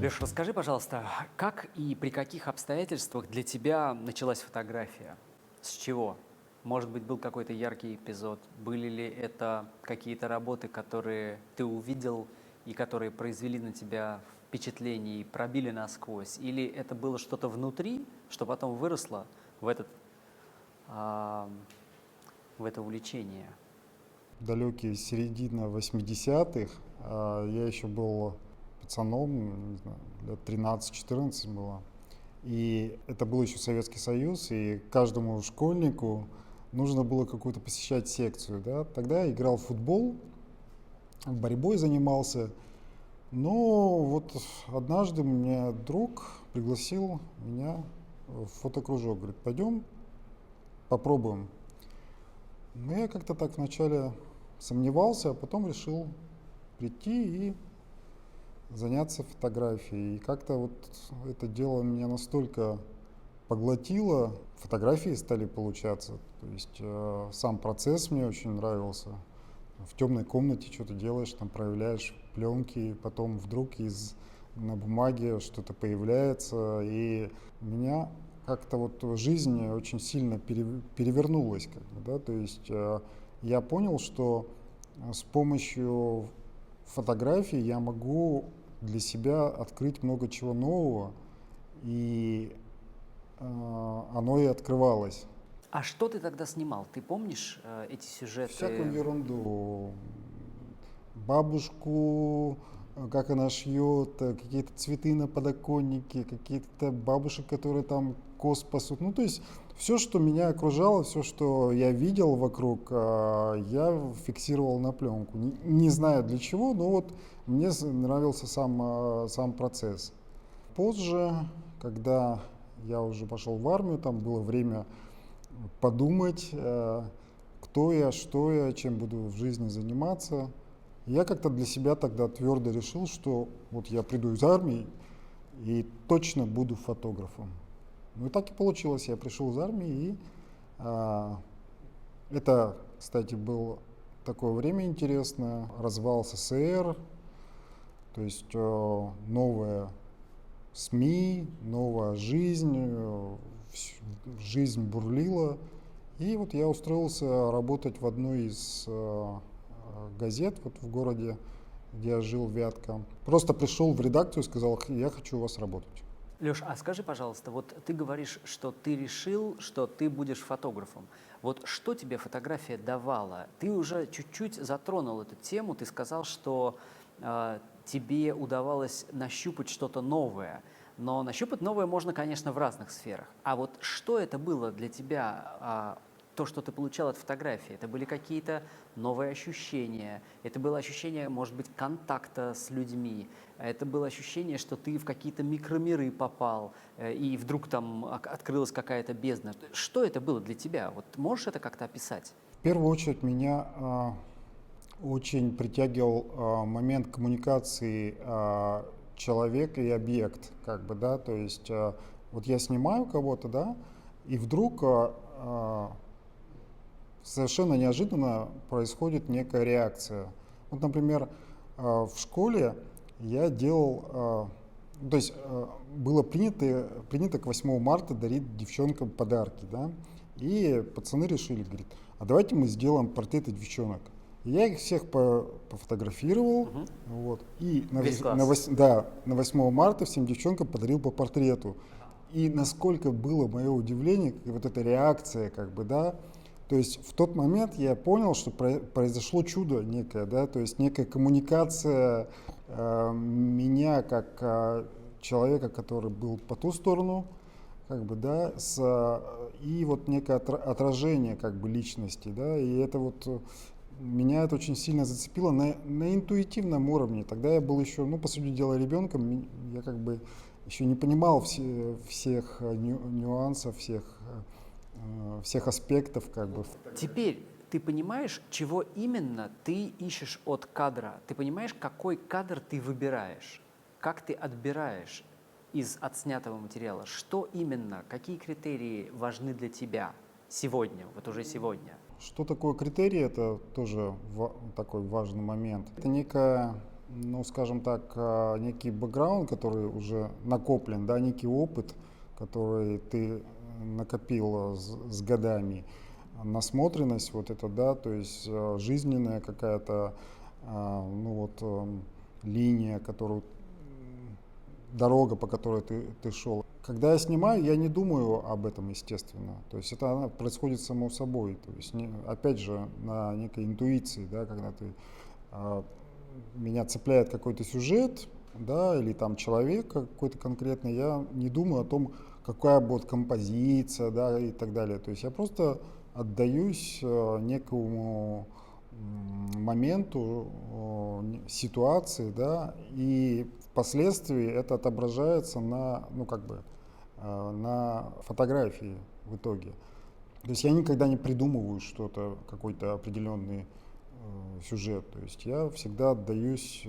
Леш, расскажи, пожалуйста, как и при каких обстоятельствах для тебя началась фотография? С чего? Может быть, был какой-то яркий эпизод? Были ли это какие-то работы, которые ты увидел и которые произвели на тебя впечатление и пробили насквозь? Или это было что-то внутри, что потом выросло в а, в это увлечение? Далекие середина 80-х, я еще был пацаном, не знаю, лет 13-14 было. И это был еще Советский Союз, и каждому школьнику нужно было какую-то посещать секцию. Да? Тогда я играл в футбол, борьбой занимался. Но вот однажды мне друг пригласил меня в фотокружок. Говорит, пойдем попробуем. Ну, я как-то так вначале сомневался, а потом решил прийти и заняться фотографией. И как-то вот это дело меня настолько поглотило, фотографии стали получаться. То есть сам процесс мне очень нравился. В темной комнате что-то делаешь, там проявляешь пленки, и потом вдруг на бумаге что-то появляется. И у меня как-то вот жизнь очень сильно перевернулась. Как бы, да? То есть я понял, что с помощью фотографии я могу для себя открыть много чего нового, и оно и открывалось. А что ты тогда снимал? Ты помнишь эти сюжеты? Всякую ерунду. Бабушку, как она шьет, какие-то цветы на подоконнике, какие-то бабушек, которые там коз пасут. Ну, то есть все, что меня окружало, все, что я видел вокруг, я фиксировал на пленку. Не знаю для чего, но вот мне нравился сам процесс. Позже, когда я уже пошел в армию, там было время подумать, кто я, что я, чем буду в жизни заниматься. Я как-то для себя тогда твердо решил, что вот я приду из армии и точно буду фотографом. Ну и так и получилось. Я пришел из армии, и это, кстати, было такое время интересное. Развал СССР, то есть новая СМИ, новая жизнь, жизнь бурлила. И вот я устроился работать в одной из газет вот в городе, где я жил, Вятка. Просто пришел в редакцию и сказал, я хочу у вас работать. Леш, а скажи, пожалуйста, вот ты говоришь, что ты решил, что ты будешь фотографом. Вот что тебе фотография давала? Ты уже чуть-чуть затронул эту тему, ты сказал, что тебе удавалось нащупать что-то новое. Но нащупать новое можно, конечно, в разных сферах. А вот что это было для тебя, то, что ты получал от фотографии? Это были какие-то новые ощущения, это было ощущение, может быть, контакта с людьми, это было ощущение, что ты в какие-то микромиры попал, и вдруг там открылась какая-то бездна. Что это было для тебя? Вот можешь это как-то описать? В первую очередь меня очень притягивал момент коммуникации человек и объект, как бы, да, то есть вот я снимаю кого-то, да, и вдруг совершенно неожиданно происходит некая реакция. Вот, например, в школе я делал, то есть было принято к 8 марта дарить девчонкам подарки, да, и пацаны решили, говорит, а давайте мы сделаем портреты девчонок. И я их всех пофотографировал, вот, и на 8 марта всем девчонкам подарил по портрету. И насколько было мое удивление, вот эта реакция, как бы, да, то есть в тот момент я понял, что произошло чудо некое, да, то есть некая коммуникация меня как человека, который был по ту сторону, как бы, да, и вот некое отражение, как бы, личности, да, и это вот меня это очень сильно зацепило на интуитивном уровне. Тогда я был еще, ну, по сути дела, ребенком, я как бы еще не понимал всех нюансов, всех аспектов, как бы. Теперь ты понимаешь, чего именно ты ищешь от кадра? Ты понимаешь, какой кадр ты выбираешь? Как ты отбираешь из отснятого материала? Что именно, какие критерии важны для тебя? сегодня, вот уже сегодня? Что такое критерий? Это тоже такой важный момент. Это некая, ну, скажем так, некий бэкграунд, который уже накоплен, да, некий опыт, который ты накопил с годами, насмотренность вот это, да, то есть жизненная какая-то, ну вот, линия, которую, дорога, по которой ты шел. Когда я снимаю, я не думаю об этом, естественно. То есть это происходит само собой. То есть, опять же, на некой интуиции, да, когда меня цепляет какой-то сюжет, да, или там человек какой-то конкретный, я не думаю о том, какая будет композиция, да, и так далее. То есть я просто отдаюсь некому моменту, ситуации, да, и впоследствии это отображается на, ну, как бы, на фотографии в итоге. То есть я никогда не придумываю что-то, какой-то определенный сюжет. То есть я всегда отдаюсь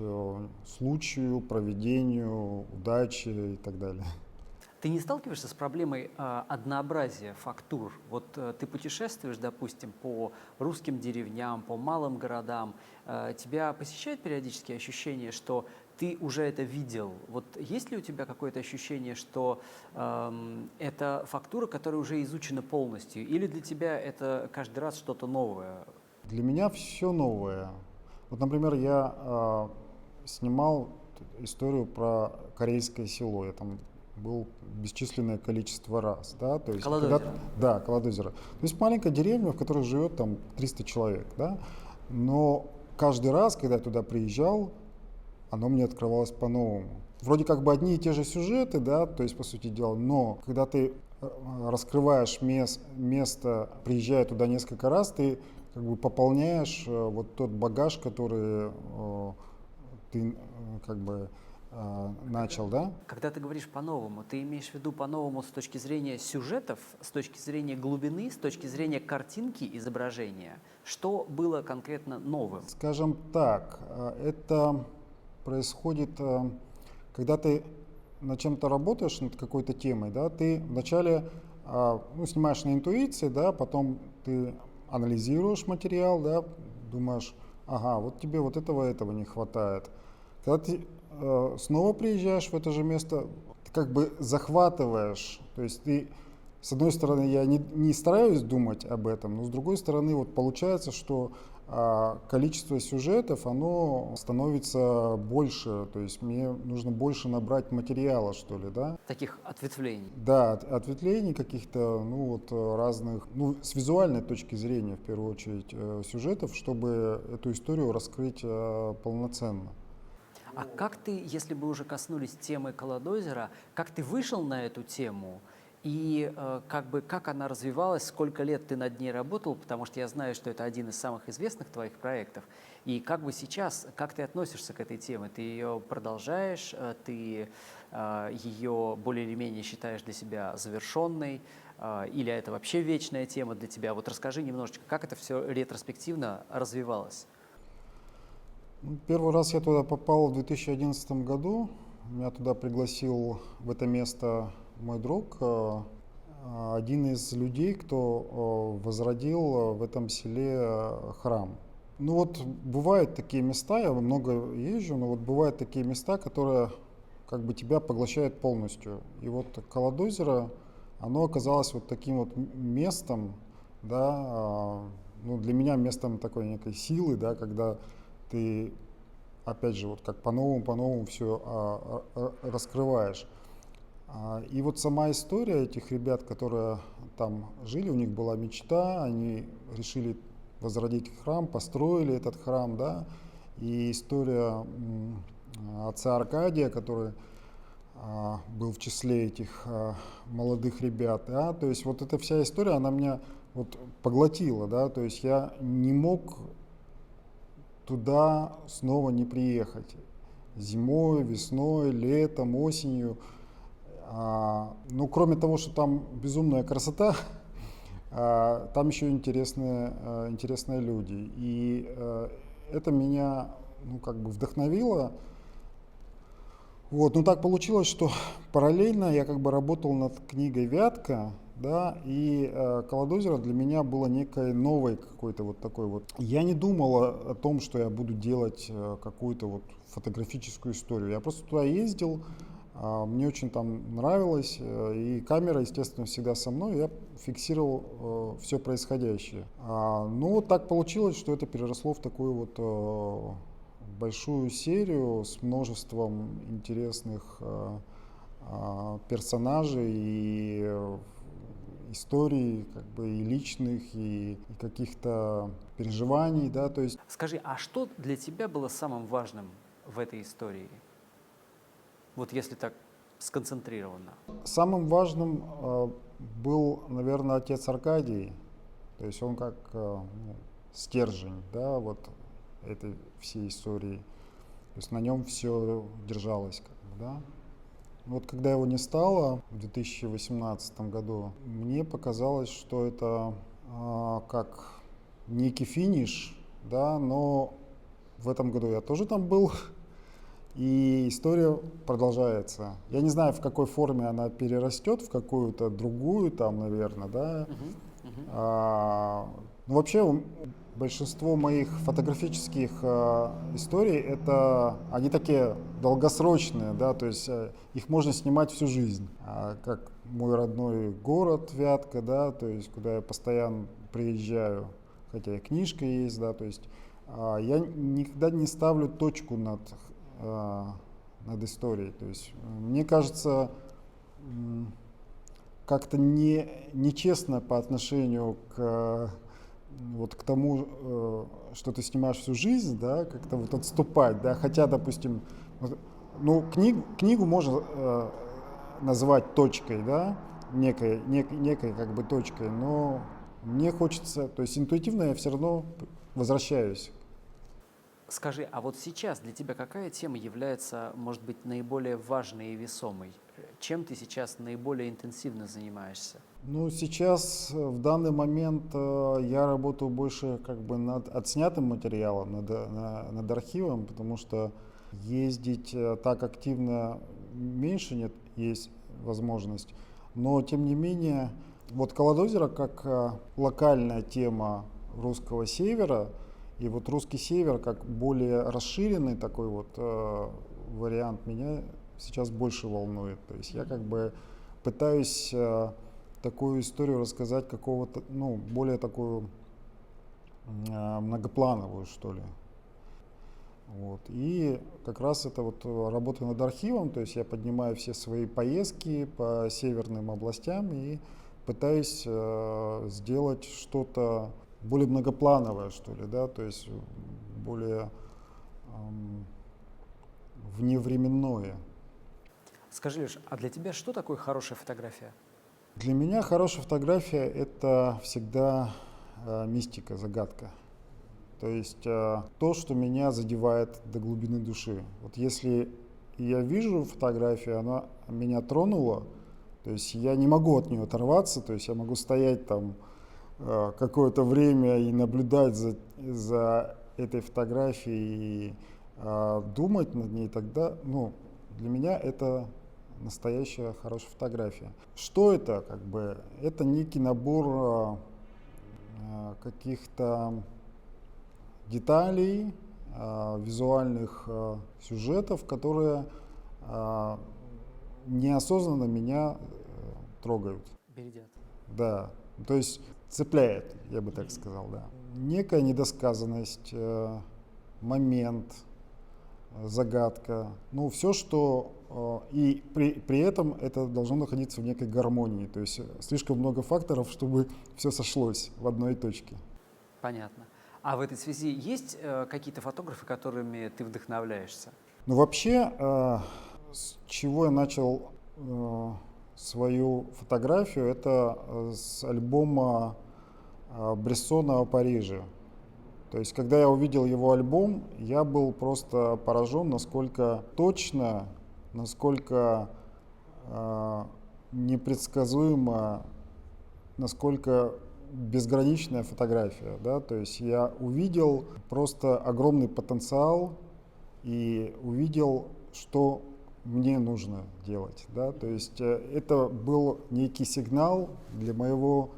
случаю, проведению, удаче и так далее. Ты не сталкиваешься с проблемой однообразия фактур? Вот ты путешествуешь, допустим, по русским деревням, по малым городам. Тебя посещает периодически ощущение, что ты уже это видел? Вот есть ли у тебя какое-то ощущение, что это фактура, которая уже изучена полностью? Или для тебя это каждый раз что-то новое? Для меня все новое. Вот, например, я снимал историю про корейское село. Я там был бесчисленное количество раз, да, то есть Колодозеро. да, Колодозеро. То есть маленькая деревня, в которой живет там 300 человек, да, но каждый раз, когда я туда приезжал, оно мне открывалось по-новому. Вроде как бы одни и те же сюжеты, да, то есть по сути дела, но когда ты раскрываешь место, приезжая туда несколько раз, ты как бы пополняешь вот тот багаж, который ты как бы начал, да? Когда ты говоришь по-новому, ты имеешь в виду по-новому с точки зрения сюжетов, с точки зрения глубины, с точки зрения картинки изображения? Что было конкретно новым? Скажем так, это происходит, когда ты над чем-то работаешь, над какой-то темой, да, ты вначале ну, снимаешь на интуиции, да, потом ты анализируешь материал, да, думаешь, ага, вот тебе вот этого не хватает. Когда ты снова приезжаешь в это же место, ты как бы захватываешь, то есть ты, с одной стороны, я не стараюсь думать об этом, но с другой стороны, вот получается, что количество сюжетов, оно становится больше, то есть мне нужно больше набрать материала, что ли, да? Таких ответвлений. Да, ответвлений каких-то, ну вот разных, ну с визуальной точки зрения, в первую очередь, сюжетов, чтобы эту историю раскрыть полноценно. А как ты, если бы уже коснулись темы Колодозера, как ты вышел на эту тему и как она развивалась, сколько лет ты над ней работал, потому что я знаю, что это один из самых известных твоих проектов. И как бы сейчас, как ты относишься к этой теме? Ты ее продолжаешь, ты ее более или менее считаешь для себя завершенной, или это вообще вечная тема для тебя? Вот расскажи немножечко, как это все ретроспективно развивалось? Первый раз я туда попал в 2011 году. Меня туда пригласил в это место мой друг, один из людей, кто возродил в этом селе храм. Ну вот бывают такие места, я много езжу, но вот бывают такие места, которые как бы тебя поглощают полностью. И вот Колодозеро, оно оказалось вот таким вот местом, да, ну для меня местом такой некой силы, да, когда ты, опять же, вот как по-новому все раскрываешь. И вот сама история этих ребят, которые там жили, у них была мечта, они решили возродить храм, построили этот храм, да, и история отца Аркадия, который был в числе этих молодых ребят, да, то есть вот эта вся история, она меня вот поглотила, да, то есть я не мог туда снова не приехать. Зимой, весной, летом, осенью. Ну, кроме того, что там безумная красота, там еще интересные люди. И это меня, ну, как бы вдохновило. Вот, но так получилось, что параллельно я как бы работал над книгой «Вятка», да, и «Call of Duty» для меня было некой новой какой-то вот такой вот. Я не думал о том, что я буду делать какую-то вот фотографическую историю. Я просто туда ездил, мне очень там нравилось, и камера, естественно, всегда со мной, я фиксировал все происходящее. Ну, вот так получилось, что это переросло в такую вот большую серию с множеством интересных персонажей и историй, как бы и личных, и каких-то переживаний, да, то есть. Скажи, а что для тебя было самым важным в этой истории? Вот если так сконцентрированно. Самым важным был, наверное, отец Аркадий, то есть он как ну, стержень, да, вот этой всей истории, то есть на нем все держалось, как бы, да. Вот когда его не стало в 2018 году, мне показалось, что это как некий финиш, да, но в этом году я тоже там был, и история продолжается. Я не знаю, в какой форме она перерастет, в какую-то другую там, наверное, да. Ну, вообще, большинство моих фотографических историй, это, они такие долгосрочные, да, то есть их можно снимать всю жизнь. Как мой родной город Вятка, да, то есть куда я постоянно приезжаю, хотя и книжка есть, да, то есть я никогда не ставлю точку над историей. То есть мне кажется, как-то нечестно по отношению вот к тому, что ты снимаешь всю жизнь, да, как-то вот отступать, да, хотя, допустим, ну, книгу можно назвать точкой, да, некой как бы точкой, но мне хочется, то есть интуитивно я все равно возвращаюсь. Скажи, а вот сейчас для тебя какая тема является, может быть, наиболее важной и весомой? Чем ты сейчас наиболее интенсивно занимаешься? Ну, сейчас, в данный момент, я работаю больше как бы над отснятым материалом, над архивом, потому что ездить так активно меньше нет, есть возможность. Но, тем не менее, вот «Call of Duty» как локальная тема русского севера, и вот русский север как более расширенный такой вот вариант меня сейчас больше волнует. То есть я как бы пытаюсь такую историю рассказать какого-то, ну, более такую многоплановую, что ли. Вот. И как раз это вот работа над архивом, то есть я поднимаю все свои поездки по северным областям и пытаюсь сделать что-то более многоплановое, что ли, да, то есть более вневременное. Скажи, Леш, а для тебя что такое хорошая фотография? Для меня хорошая фотография — это всегда мистика, загадка. То есть то, что меня задевает до глубины души. Вот если я вижу фотографию, она меня тронула, то есть я не могу от нее оторваться, то есть я могу стоять там какое-то время и наблюдать за этой фотографией и думать над ней, тогда, ну, для меня это настоящая хорошая фотография. Что это? Как бы это некий набор каких-то деталей, визуальных сюжетов, которые неосознанно меня трогают. Бередят. Да, то есть цепляет, я бы так сказал, да. Некая недосказанность, момент, загадка, ну, все, что и при этом это должно находиться в некой гармонии, то есть слишком много факторов, чтобы все сошлось в одной точке. Понятно. А в этой связи есть какие-то фотографы, которыми ты вдохновляешься? Ну, вообще, с чего я начал свою фотографию, это с альбома Брессона о Париже. То есть, когда я увидел его альбом, я был просто поражен, насколько точно, насколько непредсказуемо, насколько безграничная фотография, да, то есть я увидел просто огромный потенциал и увидел, что мне нужно делать, да, то есть это был некий сигнал для моего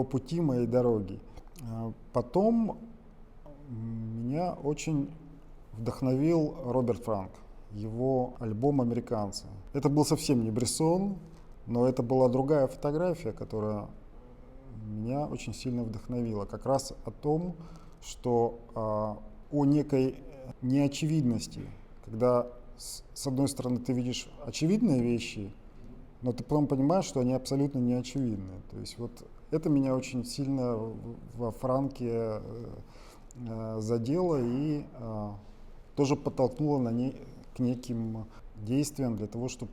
пути, моей дороги. Потом меня очень вдохновил Роберт Франк, его альбом «Американцы». Это был совсем не Брессон, но это была другая фотография, которая меня очень сильно вдохновила. Как раз о том, что о некой неочевидности, когда с одной стороны ты видишь очевидные вещи, но ты потом понимаешь, что они абсолютно не очевидны. То есть вот это меня очень сильно во Франке задело и тоже подтолкнуло к неким действиям для того, чтобы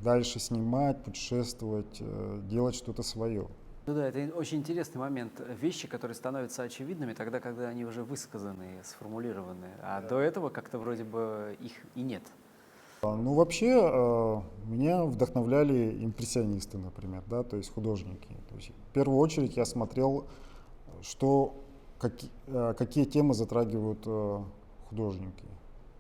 дальше снимать, путешествовать, делать что-то свое. Ну да, это очень интересный момент. Вещи, которые становятся очевидными тогда, когда они уже высказаны, сформулированы. А до этого как-то вроде бы их и нет. Ну, вообще, меня вдохновляли импрессионисты, например, да, то есть художники. То есть, в первую очередь я смотрел, какие темы затрагивают художники.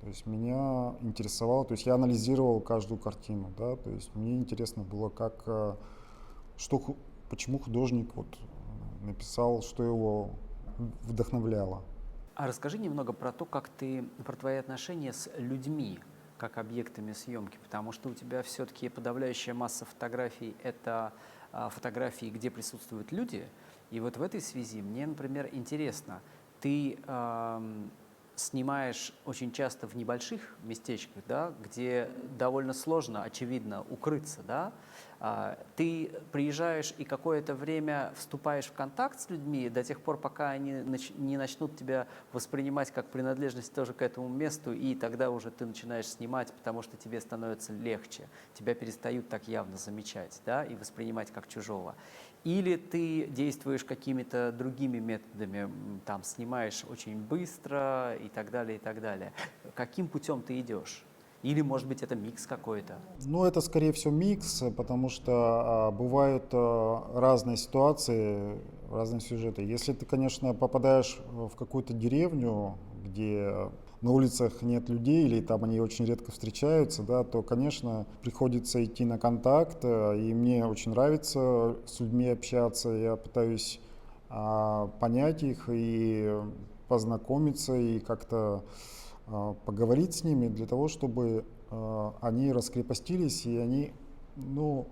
То есть меня интересовало, то есть я анализировал каждую картину, да, то есть мне интересно было, почему художник вот написал, что его вдохновляло. А расскажи немного про про твои отношения с людьми, как объектами съемки, потому что у тебя все-таки подавляющая масса фотографий – это фотографии, где присутствуют люди. И вот в этой связи мне, например, интересно, ты снимаешь очень часто в небольших местечках, да, где довольно сложно, очевидно, укрыться, да? Ты приезжаешь и какое-то время вступаешь в контакт с людьми до тех пор, пока они не начнут тебя воспринимать как принадлежность тоже к этому месту, и тогда уже ты начинаешь снимать, потому что тебе становится легче, тебя перестают так явно замечать, да, и воспринимать как чужого. Или ты действуешь какими-то другими методами, там, снимаешь очень быстро и так далее, и так далее. Каким путем ты идешь? Или, может быть, это микс какой-то? Ну, это, скорее всего, микс, потому что бывают разные ситуации, разные сюжеты. Если ты, конечно, попадаешь в какую-то деревню, где на улицах нет людей или там они очень редко встречаются, да, то, конечно, приходится идти на контакт, и мне очень нравится с людьми общаться, я пытаюсь понять их и познакомиться, и как-то поговорить с ними для того, чтобы они раскрепостились, и они, ну,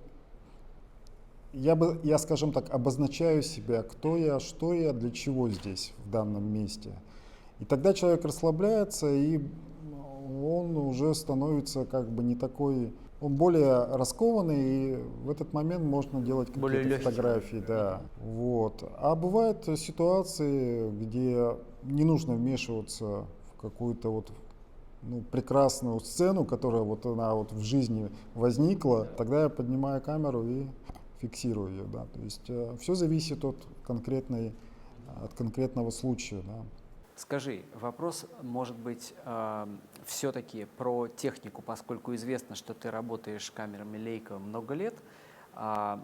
я, скажем так, обозначаю себя, кто я, что я, для чего здесь, в данном месте. И тогда человек расслабляется, и он уже становится как бы не такой, он более раскованный, и в этот момент можно делать какие-то фотографии, да. Вот. А бывают ситуации, где не нужно вмешиваться в какую-то вот прекрасную сцену, которая вот она вот в жизни возникла, тогда я поднимаю камеру и фиксирую ее, да. То есть все зависит от конкретного случая, да. Скажи, вопрос может быть все-таки про технику, поскольку известно, что ты работаешь с камерами Leica много лет. А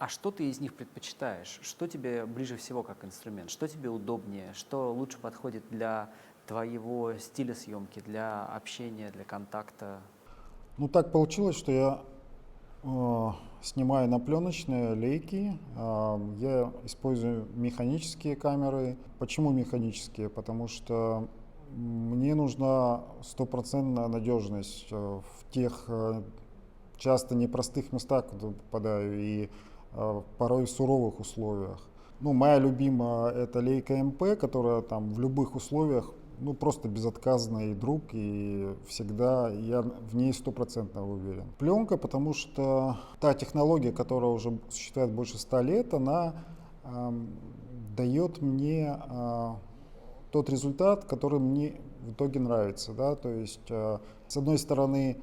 что ты из них предпочитаешь? Что тебе ближе всего как инструмент? Что тебе удобнее? Что лучше подходит для твоего стиля съемки, для общения, для контакта? Ну, так получилось, что я снимаю на пленочные лейки. Я использую механические камеры. Почему механические? Потому что мне нужна стопроцентная надежность в тех часто непростых местах, куда попадаю, и порой в суровых условиях. Ну, моя любимая это Leica MP, которая там в любых условиях просто безотказный друг, и всегда я в ней стопроцентно уверен. Пленка, потому что та технология, которая уже существует больше 100 лет, она дает мне тот результат, который мне в итоге нравится. Да? То есть, с одной стороны,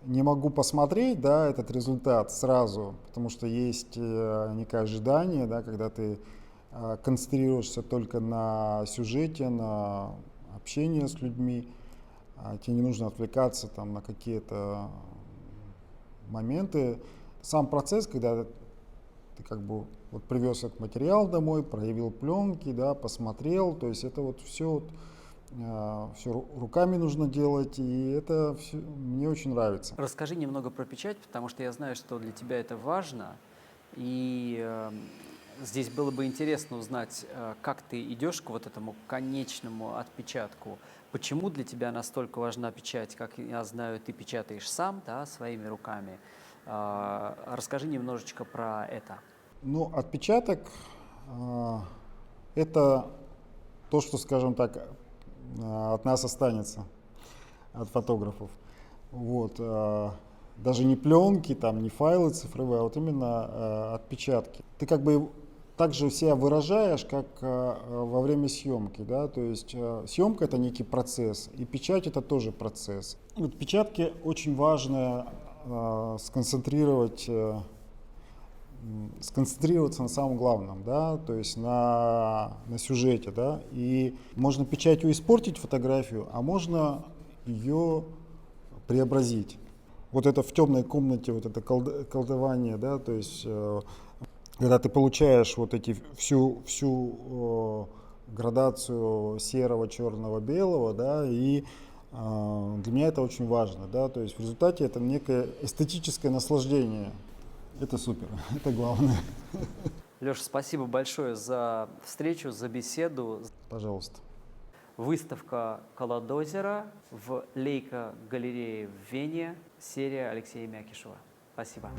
не могу посмотреть, да, этот результат сразу, потому что есть некое ожидание, да, когда ты концентрируешься только на сюжете, на общение с людьми, тебе не нужно отвлекаться там на какие-то моменты. Сам процесс, когда ты как бы вот привез этот материал домой, проявил пленки, да, посмотрел, то есть это вот все вот все руками нужно делать, и это мне очень нравится. Расскажи немного про печать, потому что я знаю, что для тебя это важно. И здесь было бы интересно узнать, как ты идешь к вот этому конечному отпечатку. Почему для тебя настолько важна печать? Как я знаю, ты печатаешь сам, да, своими руками. Расскажи немножечко про это. Ну, отпечаток это то, что, скажем так, от нас останется, от фотографов. Вот. Даже не пленки, там, не файлы цифровые, а вот именно отпечатки. Ты как бы так же себя выражаешь, как во время съемки, да, то есть съемка это некий процесс, и печать это тоже процесс. В отпечатке очень важно сконцентрироваться на самом главном, да, то есть на сюжете, да, и можно печатью испортить фотографию, а можно ее преобразить. Вот это в темной комнате, вот это колдование, да, то есть когда ты получаешь вот эти всю градацию серого, черного, белого, да, и для меня это очень важно, да, то есть в результате это некое эстетическое наслаждение. Это супер, это главное. Леша, спасибо большое за встречу, за беседу. Пожалуйста. Выставка «Колодозеро» в Лейка галерее в Вене, серия Алексея Мякишева. Спасибо.